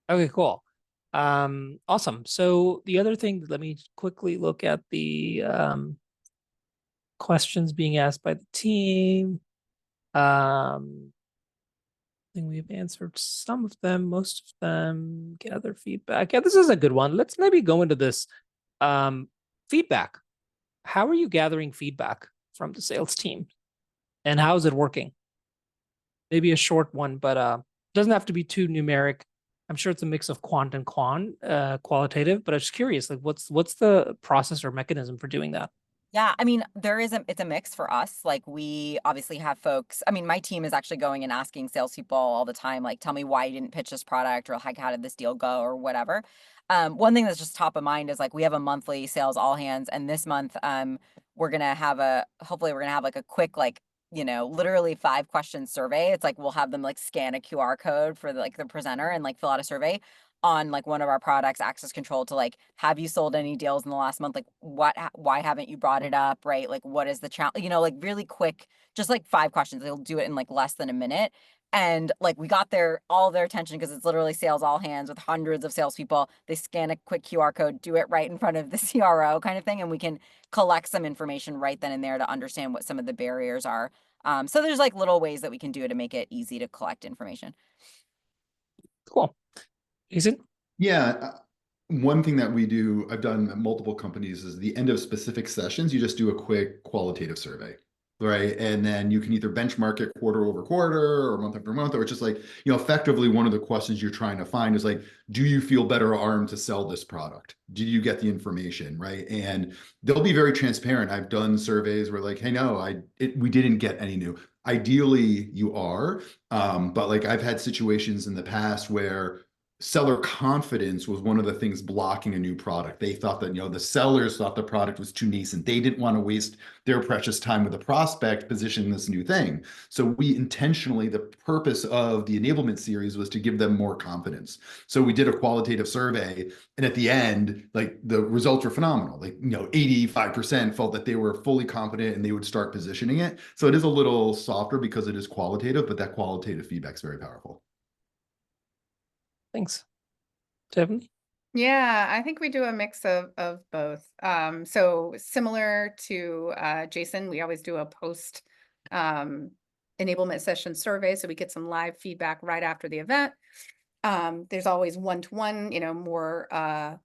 Okay, cool. Awesome. So the other thing, let me quickly look at the questions being asked by the team. I think we've answered some of them, most of them. Gather feedback. Yeah, this is a good one. Let's maybe go into this. Feedback. How are you gathering feedback from the sales team, and how is it working? Maybe a short one, but doesn't have to be too numeric. I'm sure it's a mix of quant and qualitative, but I'm just curious, like what's the process or mechanism for doing that? Yeah, it's a mix for us. Like we obviously have folks, my team is actually going and asking salespeople all the time, like, tell me why you didn't pitch this product, or like, how did this deal go, or whatever. One thing that's just top of mind is like, we have a monthly sales all hands. And this month, hopefully we're gonna have like a quick, like you know, literally 5-question survey. It's like we'll have them like scan a QR code for the, like the presenter and like fill out a survey on like one of our products, access control, to like, have you sold any deals in the last month? Like why haven't you brought it up? Right? Like, what is the challenge? You know, like really quick, just like 5 questions. They'll do it in like less than a minute. And like we got all their attention because it's literally sales all hands with hundreds of salespeople. They scan a quick QR code, do it right in front of the CRO kind of thing. And we can collect some information right then and there to understand what some of the barriers are. So there's like little ways that we can do it to make it easy to collect information. Cool. Is it? Yeah. One thing that we do, I've done at multiple companies, is the end of specific sessions, you just do a quick qualitative survey, right? And then you can either benchmark it quarter over quarter or month over month, or it's just like, you know, effectively one of the questions you're trying to find is like, do you feel better armed to sell this product? Do you get the information, right? And they'll be very transparent. I've done surveys where like, hey, no, we didn't get any new. Ideally, you are, but like I've had situations in the past where seller confidence was one of the things blocking a new product. They thought that, you know, the sellers thought the product was too nascent. They didn't want to waste their precious time with a prospect positioning this new thing. So we intentionally, the purpose of the enablement series was to give them more confidence. So we did a qualitative survey, and at the end, like the results were phenomenal. Like, you know, 85% felt that they were fully confident and they would start positioning it. So it is a little softer because it is qualitative, but that qualitative feedback is very powerful. Thanks. Tiffany? Yeah, I think we do a mix of both. So similar to Jason, we always do a post enablement session survey, so we get some live feedback right after the event. There's always one-to-one, you know, more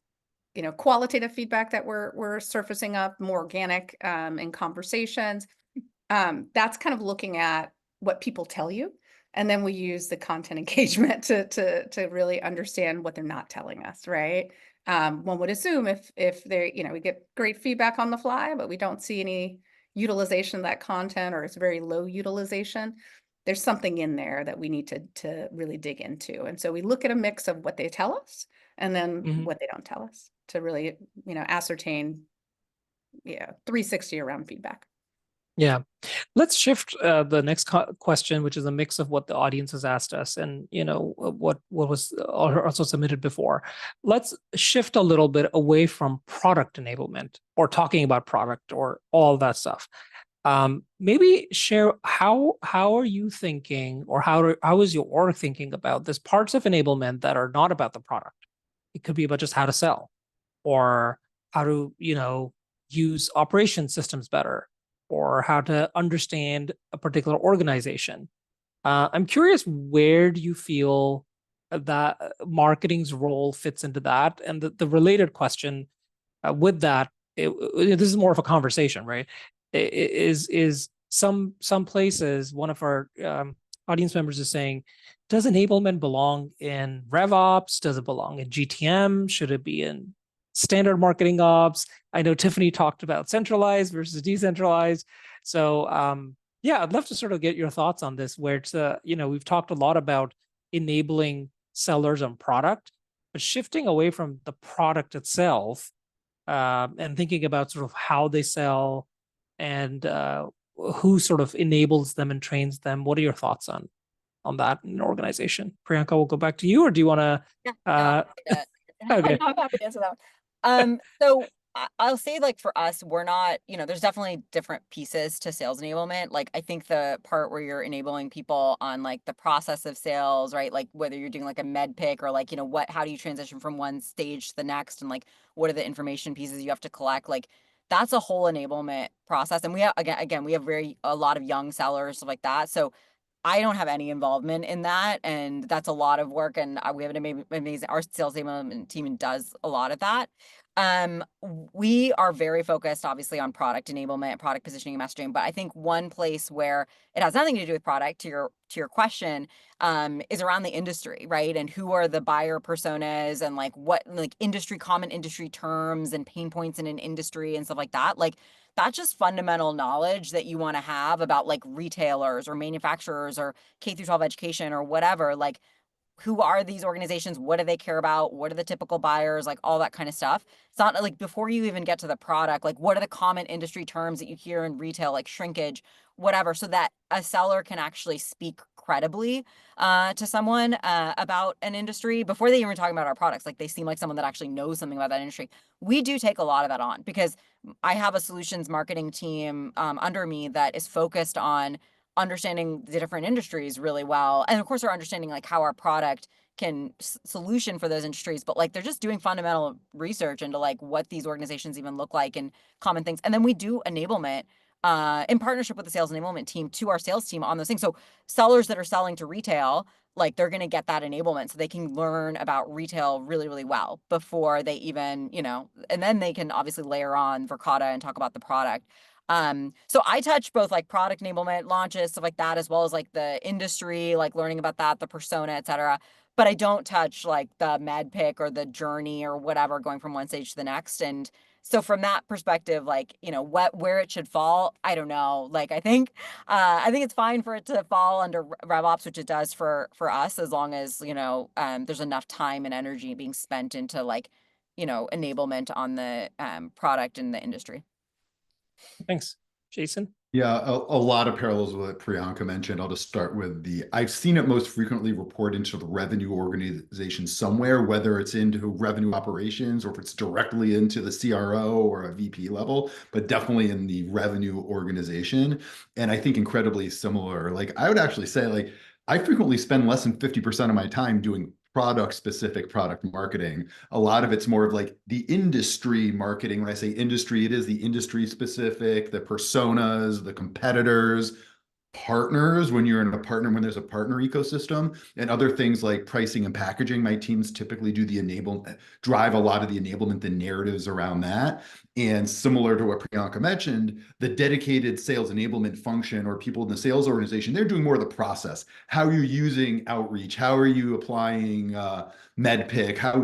you know, qualitative feedback that we're surfacing up, more organic in conversations. That's kind of looking at what people tell you. And then we use the content engagement to really understand what they're not telling us, right? One would assume if they, you know, we get great feedback on the fly, but we don't see any utilization of that content, or it's very low utilization, there's something in there that we need to really dig into. And so we look at a mix of what they tell us and then what they don't tell us to really, you know, ascertain, 360 around feedback. Yeah. Let's shift the next question, which is a mix of what the audience has asked us and, you know, what was also submitted before. Let's shift a little bit away from product enablement or talking about product or all that stuff. Maybe share how are you thinking, or how is your org thinking about this parts of enablement that are not about the product? It could be about just how to sell or how to, you know, use operation systems better, or how to understand a particular organization. I'm curious, where do you feel that marketing's role fits into that? And the related question with that, this is more of a conversation, right? Is some places, one of our audience members is saying, does enablement belong in RevOps? Does it belong in GTM? Should it be in standard marketing ops? I know Tiffany talked about centralized versus decentralized. So yeah, I'd love to sort of get your thoughts on this, where it's, you know, we've talked a lot about enabling sellers on product, but shifting away from the product itself and thinking about sort of how they sell and who sort of enables them and trains them. What are your thoughts on that in an organization? Priyanka, we'll go back to you, or do you want to? Yeah, Okay. I'm happy to answer that one. So I'll say, like, for us, we're not, you know, there's definitely different pieces to sales enablement. Like, I think the part where you're enabling people on like the process of sales, right? Like whether you're doing like a med pick or like, you know, how do you transition from one stage to the next, and like what are the information pieces you have to collect? Like that's a whole enablement process. And we have, again, we have a lot of young sellers, stuff like that. So I don't have any involvement in that, and that's a lot of work. And we have an amazing, our sales enablement team does a lot of that. We are very focused, obviously, on product enablement, product positioning, and messaging. But I think one place where it has nothing to do with product, to your question, is around the industry, right? And who are the buyer personas, and like what, like common industry terms and pain points in an industry and stuff like that. Like that's just fundamental knowledge that you want to have about like retailers or manufacturers or K through 12 education or whatever. Like who are these organizations? What do they care about? What are the typical buyers? Like all that kind of stuff. It's not like before you even get to the product, like what are the common industry terms that you hear in retail, like shrinkage, whatever, so that a seller can actually speak credibly to someone about an industry before they even talk about our products. Like they seem like someone that actually knows something about that industry. We do take a lot of that on because I have a solutions marketing team under me that is focused on understanding the different industries really well. And of course, we're understanding like how our product can solution for those industries, but like they're just doing fundamental research into like what these organizations even look like and common things. And then we do enablement in partnership with the sales enablement team to our sales team on those things. So sellers that are selling to retail, like they're going to get that enablement so they can learn about retail really, really well before they even, and then they can obviously layer on Verkada and talk about the product. So I touch both like product enablement, launches, stuff like that, as well as like the industry, like learning about that, the persona, et cetera. But I don't touch like the med pick or the journey or whatever going from one stage to the next. And so from that perspective, like, where it should fall, I don't know. Like, I think it's fine for it to fall under RevOps, which it does for us, as long as, there's enough time and energy being spent into like, enablement on the product and the industry. Thanks. Jason? Yeah, a lot of parallels with what Priyanka mentioned. I'll just start with I've seen it most frequently report into the revenue organization somewhere, whether it's into revenue operations or if it's directly into the CRO or a VP level, but definitely in the revenue organization. And I think incredibly similar. Like I would actually say, like, I frequently spend less than 50% of my time doing product-specific product marketing. A lot of it's more of like the industry marketing. When I say industry, it is the industry specific, the personas, the competitors, partners, when you're in a partner, when there's a partner ecosystem, and other things like pricing and packaging. My teams typically do the enablement, drive a lot of the enablement and narratives around that. And similar to what Priyanka mentioned, the dedicated sales enablement function or people in the sales organization, they're doing more of the process. How are you using outreach? How are you applying MedPick? How are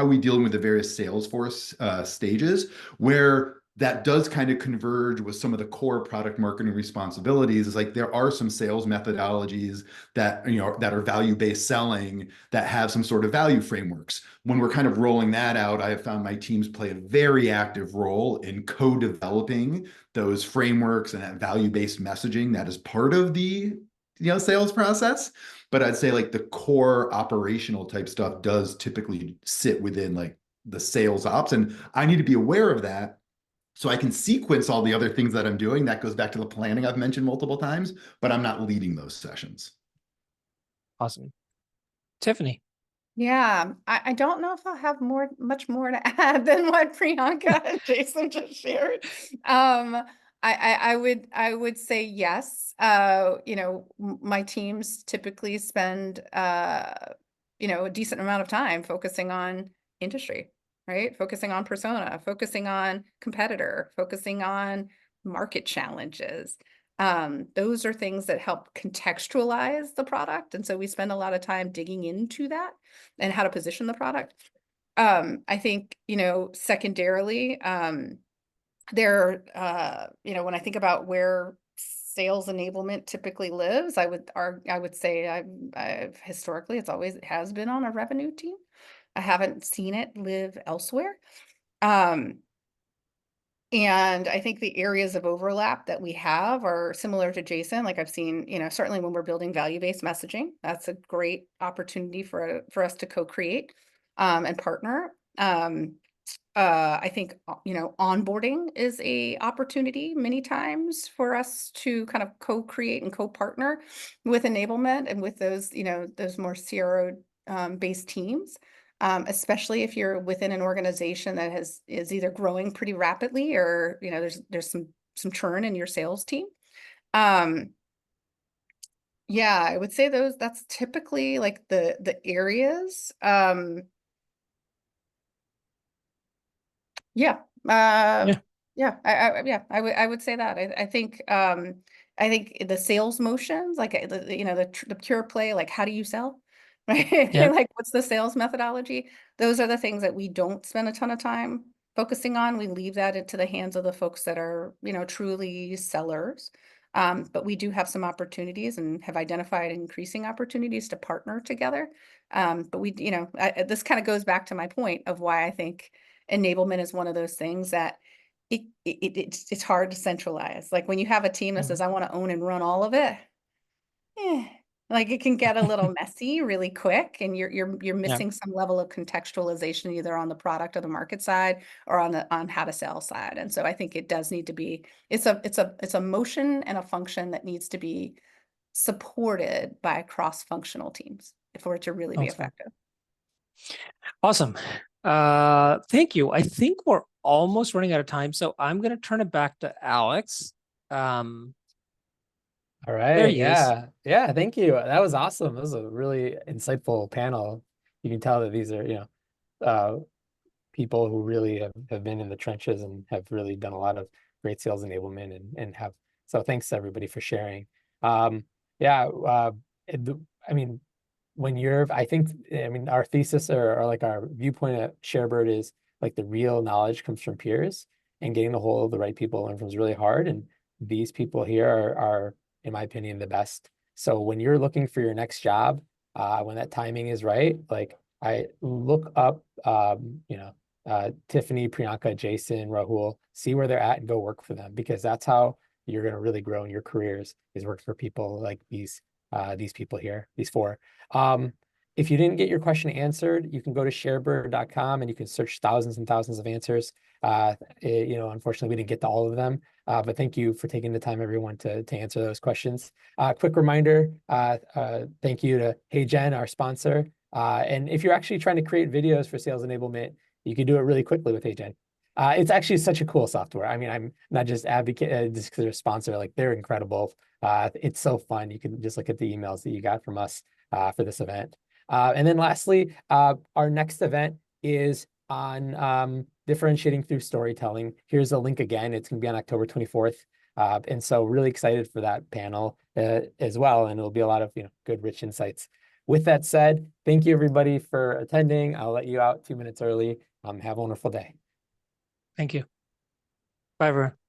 we dealing with the various Salesforce stages where that does kind of converge with some of the core product marketing responsibilities. Is like there are some sales methodologies that that are value-based selling that have some sort of value frameworks. When we're kind of rolling that out, I have found my teams play a very active role in co-developing those frameworks and that value-based messaging that is part of the sales process. But I'd say like the core operational type stuff does typically sit within like the sales ops, and I need to be aware of that so I can sequence all the other things that I'm doing. That goes back to the planning I've mentioned multiple times, but I'm not leading those sessions. Awesome. Tiffany? Yeah, I don't know if I'll have much more to add than what Priyanka and Jason just shared. I would say yes. My teams typically spend a decent amount of time focusing on industry, right? Focusing on persona, focusing on competitor, focusing on market challenges. Those are things that help contextualize the product. And so we spend a lot of time digging into that and how to position the product. I think, secondarily, when I think about where sales enablement typically lives, I would say I've historically, it has been on a revenue team. I haven't seen it live elsewhere. And I think the areas of overlap that we have are similar to Jason. Like I've seen, certainly when we're building value-based messaging, that's a great opportunity for us to co-create and partner. I think, onboarding is a opportunity many times for us to kind of co-create and co-partner with enablement and with those, those more CRO based teams. Especially if you're within an organization that is either growing pretty rapidly or there's some churn in your sales team. Yeah, I would say that's typically like the areas. Yeah. I would say that. I think the sales motions, like the pure play, like how do you sell? Right? Yeah. Like what's the sales methodology? Those are the things that we don't spend a ton of time focusing on. We leave that into the hands of the folks that are, truly sellers. But we do have some opportunities and have identified increasing opportunities to partner together. But we, this kind of goes back to my point of why I think enablement is one of those things that it's hard to centralize. Like when you have a team that says, I want to own and run all of it, like it can get a little messy really quick, and you're missing some level of contextualization either on the product or the market side or on how to sell side. And so I think it does need to be, it's a motion and a function that needs to be supported by cross-functional teams for it to really be effective. Awesome. Thank you. I think we're almost running out of time, so I'm going to turn it back to Alex. All right. There he is. Yeah. Thank you. That was awesome. That was a really insightful panel. You can tell that these are, people who really have been in the trenches and have really done a lot of great sales enablement and have. So thanks everybody for sharing. I mean, our thesis or like our viewpoint at ShareBird is like the real knowledge comes from peers, and getting the whole of the right people learn from is really hard. And these people here are in my opinion, the best. So when you're looking for your next job, when that timing is right, like I look up, Tiffany, Priyanka, Jason, Rahul, see where they're at and go work for them, because that's how you're going to really grow in your careers, is work for people like these people here, these four. If you didn't get your question answered, you can go to sharebird.com and you can search thousands and thousands of answers. Unfortunately, we didn't get to all of them, but thank you for taking the time, everyone, to answer those questions. Quick reminder, thank you to HeyGen, our sponsor. And if you're actually trying to create videos for sales enablement, you can do it really quickly with HeyGen. It's actually such a cool software. I mean, I'm not just advocate just because they're a sponsor, like they're incredible. It's so fun. You can just look at the emails that you got from us for this event. And then lastly, our next event is on differentiating through storytelling. Here's a link again. It's going to be on October 24th. And so really excited for that panel as well. And it'll be a lot of good, rich insights. With that said, thank you everybody for attending. I'll let you out 2 minutes early. Have a wonderful day. Thank you. Bye, everyone.